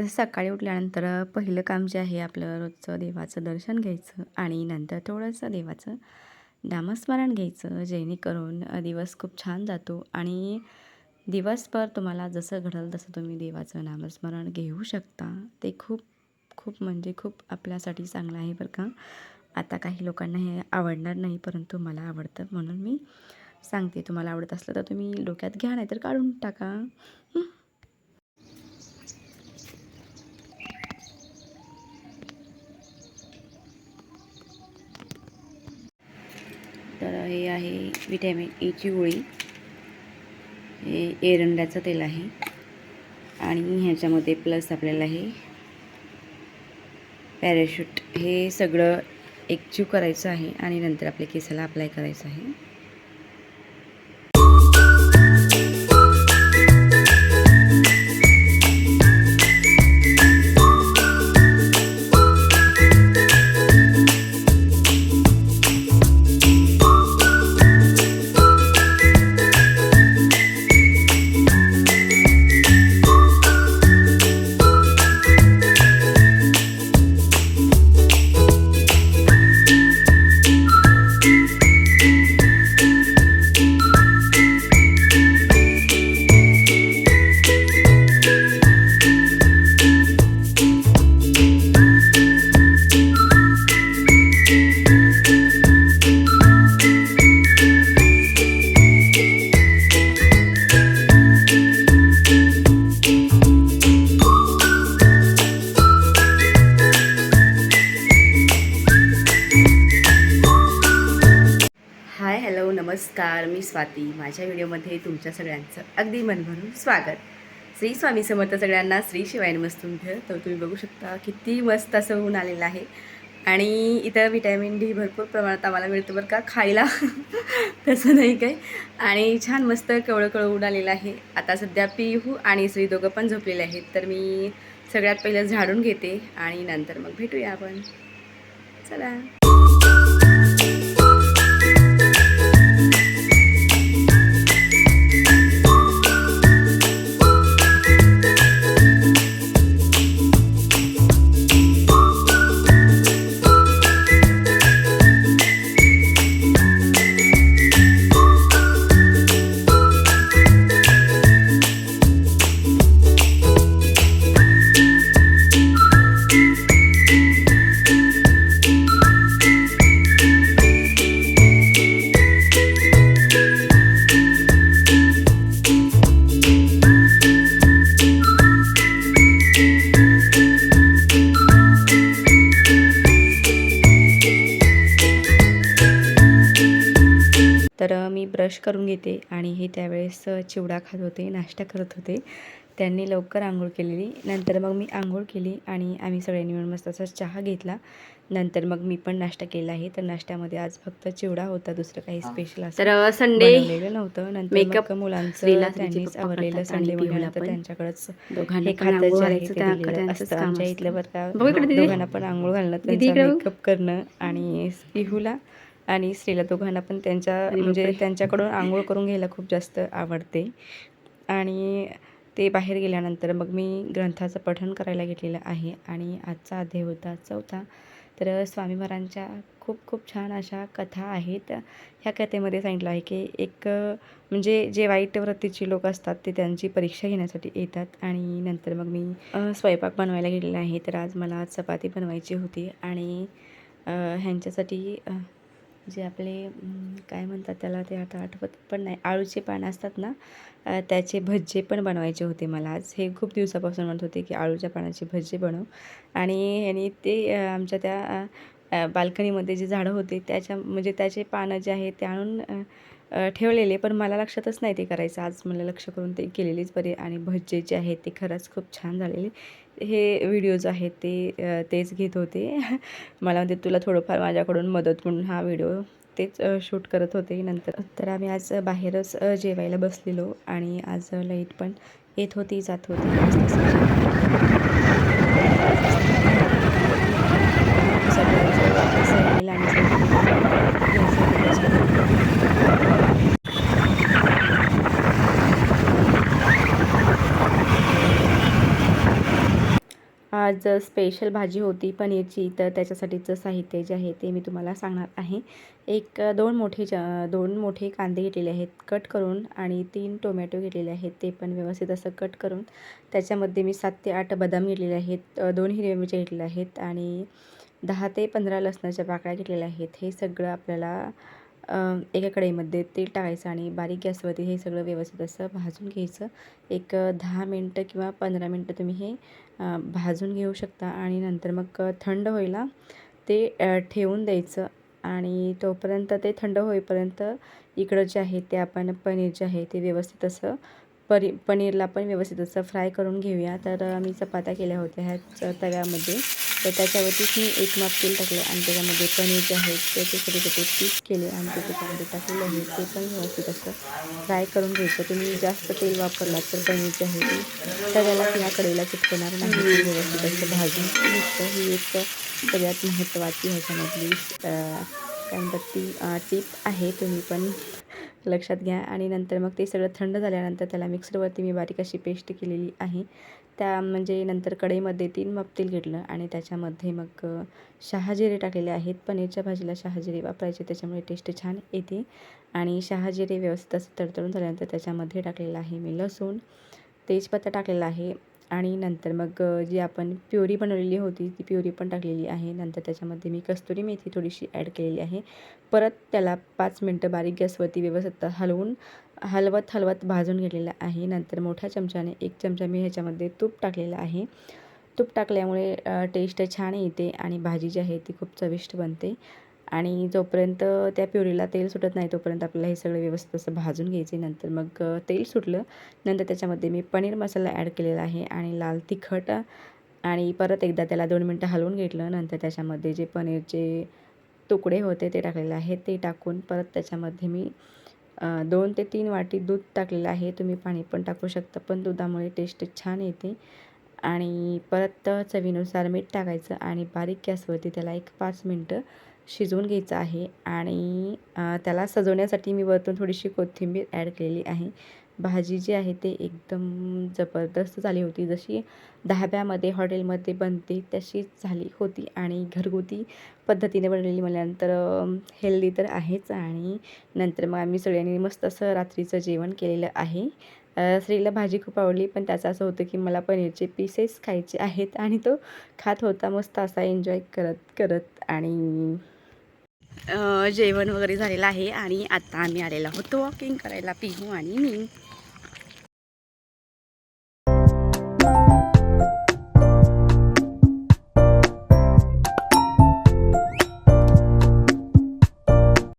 सकाळी उठल्यानंतर पहिलं काम जे आहे आपलं रोजचं देवाचं दर्शन घ्यायचं आणि नंतर थोडंसं देवाचं नामस्मरण घ्यायचं, जेणेकरून दिवस खूप छान जातो आणि दिवसभर तुम्हाला जसं घडेल तसं तुम्ही देवाचं नामस्मरण घेऊ शकता. ते खूप खूप म्हणजे खूप आपल्यासाठी चांगलं आहे बरं का. आता काही लोकांना हे आवडणार नाही, परंतु मला आवडतं म्हणून मी सांगते. तुम्हाला आवडत असलं तर तुम्ही डोक्यात घ्या, नाहीतर काढून टाका. तर हे आहे व्हिटॅमिन ईची गोळी. हे एरंडाचं तेल आहे आणि ह्याच्यामध्ये प्लस आपल्याला हे पॅराशूट, हे सगळं एकजीव करायचं आहे आणि नंतर आपल्या केसाला अप्लाय करायचं आहे. हाय, हॅलो, नमस्कार. मी स्वाती. माझ्या व्हिडिओमध्ये तुमच्या सगळ्यांचं अगदी मनभरून स्वागत. श्री स्वामी समर्थ सगळ्यांना. श्री शिवाय नमस्तुभ्य. तर तुम्ही बघू शकता किती मस्त असं ऊन आलेलं आहे आणि इथं व्हिटॅमिन डी भरपूर प्रमाणात आम्हाला मिळतं बरं का खायला. तसं नाही काय. आणि छान मस्त कवळं कवळं ऊन आलेलं आहे. आता सध्या पिहू आणि श्री दोघं पण झोपलेले आहेत. तर मी सगळ्यात पहिलं झाडून घेते आणि नंतर मग भेटूया आपण. चला. तर मी ब्रश करून घेते आणि हे त्यावेळेस चिवडा खात होते, नाश्ता करत होते. त्यांनी लवकर अंघोळ केलेली. नंतर मग मी अंघोळ केली आणि आम्ही सगळ्यांनी मिळून मस्त असा चहा घेतला. नंतर मग मी पण नाश्ता केला आहे. तर नाश्त्यामध्ये आज फक्त चिवडा होता, दुसरं काही स्पेशल असं तर संडे बनवलेलं नव्हतं. नंतर मग मुलांचं त्यांनीच आवडलेलं संडे म्हटल्यानंतर त्यांच्याकडेच हे खातं जे आहे ते दिलेलं असतं आमच्या इथलं बरं का. दोघांना पण अंघोळ घालणं, त्यांचा मेकअप करणं आणि पिहूला आणि स्त्रीला दोघांना पण म्हणजे त्यांच्याकडून आंघोळ करून घ्यायला खूप जास्त आवडते. आणि ते बाहेर गेल्यानंतर मग मी ग्रंथाचं पठण करायला घेतलेलं आहे आणि आजचा अध्याय होता 4था. तर स्वामी महाराजांच्या खूप खूप छान अशा कथा आहेत. ह्या कथेमध्ये सांगितलं आहे की एक म्हणजे जे वाईट वृत्तीचे लोक असतात ते त्यांची परीक्षा घेण्यासाठी येतात. आणि नंतर मग मी स्वयंपाक बनवायला गेलेला आहे. तर आज मला चपाती बनवायची होती आणि ह्यांच्यासाठी जे आपले काय म्हणतात त्याला, ते आता आठवत पण नाही, आळूचे पानं असतात ना, त्याचे भज्जे पण बनवायचे होते मला आज. हे खूप दिवसापासून म्हणत होते की आळूच्या पानाचे भज्जे बनव. आणि ते आमच्या त्या बाल्कनीमध्ये जे झाडं होते म्हणजे त्याचे पानं जे आहे ते आणून ठेवलेले, पण मला लक्षातच नाही ते करायचं. आज मला लक्ष करून ते केलेलीच बरे. आणि भज्जे जे आहेत ते खरंच खूप छान झालेले. हे व्हिडिओज आहेत तेच घेत होते. मला म्हणते तुला थोडंफार माझ्याकडून मदत म्हणून हा व्हिडिओ तेच शूट करत होते. नंतर तर आम्ही आज बाहेरच जेवायला बसलेलो आणि आज लाईट पण येत होती जात होती. आज स्पेशल भाजी होती पनीरची, तर त्याच्यासाठीचं साहित्य जे आहे ते मी तुम्हाला सांगणार आहे. दोन मोठे कांदे घेतलेले आहेत कट करून आणि 3 टोमॅटो घेतलेले आहेत, ते पण व्यवस्थित असं कट करून. त्याच्यामध्ये मी 7 ते 8 बदाम घेतलेले आहेत, 2 हिरव्या मिरच्या घेतलेल्या आहेत आणि 10 ते 15 लसणाच्या पाकळ्या घेतलेल्या आहेत. हे सगळं आपल्याला एका कढईमध्ये तेल टाकायचं आणि बारीक गॅसवरती हे सगळं व्यवस्थित असं भाजून घ्यायचं. एक 10 मिनटं किंवा 15 मिनटं तुम्ही हे भाजून घेऊ शकता आणि नंतर मग थंड व्हायला ते ठेवून द्यायचं आणि तोपर्यंत ते थंड होईपर्यंत इकडं जे आहे ते आपण पनीर जे आहे ते व्यवस्थित असं पनीरला पण व्यवस्थित असं फ्राय करून घेऊया. तर मी चपात्या केल्या होत्या ह्याच तव्यामध्ये, तर त्याच्यावरतीच मी 1 माप तेल टाकले आणि त्याच्यामध्ये पनीर जे आहे त्याचे छोटे छोटे पीस केले आणि ते त्याच्यामध्ये टाकलेले आहे, ते पण व्यवस्थित असं फ्राय करून घ्यायचं. तुम्ही जास्त तेल वापरलात तर पनीर जे आहे ते तव्याला किंवा कढईला चिटकणार नाही, ते व्यवस्थित असं भाजून घ्यायचं. ही एक सगळ्यात महत्त्वाची ह्याच्यामधली काय म्हणतात ती टीप आहे, तुम्ही पण लक्षात घ्या. आणि नंतर मग ते सगळं थंड झाल्यानंतर त्याला मिक्सरवरती मी बारीक अशी पेस्ट केलेली आहे. म्हणजे नंतर कढईमध्ये 3 माप तेल घेतलं आणि त्याच्यामध्ये मग शहाजिरे टाकलेले आहेत. पनीरच्या भाजीला शहाजिरे वापरायचे, त्याच्यामुळे टेस्ट छान येते. आणि शहाजिरे व्यवस्थित असं तडतडून झाल्यानंतर त्याच्यामध्ये टाकलेलं आहे मी लसूण, तेजपत्ता टाकलेला आहे आणि नंतर मग जी आपण प्युरी बनवलेली होती ती प्युरी पण टाकलेली आहे. नंतर त्याच्यामध्ये मी कस्तुरी मेथी थोडीशी ॲड केलेली आहे. परत त्याला 5 मिनटं बारीक गॅसवरती व्यवस्थित हलवत भाजून घेतलेलं आहे. नंतर मोठ्या चमच्याने 1 चमचा मी ह्याच्यामध्ये तूप टाकलेलं आहे. तूप टाकल्यामुळे टेस्ट छान येते आणि भाजी जी आहे ती खूप चविष्ट बनते. आणि जोपर्यंत त्या प्युरीला तेल सुटत नाही तोपर्यंत आपल्याला हे सगळं व्यवस्थित असं भाजून घ्यायचे. नंतर मग तेल सुटलं नंतर त्याच्यामध्ये मी पनीर मसाला ॲड केलेला आहे आणि लाल तिखट आणि परत एकदा त्याला 2 मिनटं हलवून घेतलं. नंतर त्याच्यामध्ये जे पनीरचे तुकडे होते ते टाकलेले आहेत, ते टाकून परत त्याच्यामध्ये मी 2 ते 3 वाटी दूध टाकलेलं आहे. तुम्ही पाणी पण टाकू शकता, पण दुधामुळे टेस्ट छान येते. आणि परत चवीनुसार मीठ टाकायचं आणि बारीक गॅसवरती त्याला एक 5 मिनटं शिजवून घ्यायचं आहे. आणि त्याला सजवण्यासाठी मी वरतून थोडीशी कोथिंबीर ॲड केलेली आहे. भाजी जी आहे ते एकदम जबरदस्त झाली होती, जशी धाब्यामध्ये हॉटेलमध्ये बनते तशीच झाली होती आणि घरगुती पद्धतीने बनवलेली म्हटल्यानंतर हेल्दी तर आहेच. आणि नंतर मग आम्ही सगळ्यांनी मस्त असं रात्रीचं जेवण केलेलं आहे. स्त्रीला भाजी खूप आवडली, पण त्याचं असं होतं की मला पनीरचे पीसेस खायचे आहेत आणि तो खात होता मस्त असा एन्जॉय करत करत. आणि जेवण वगैरे झालेलं आहे आणि आता आम्ही आलेलो आहोत वॉकिंग करायला, पिहू आणि मी.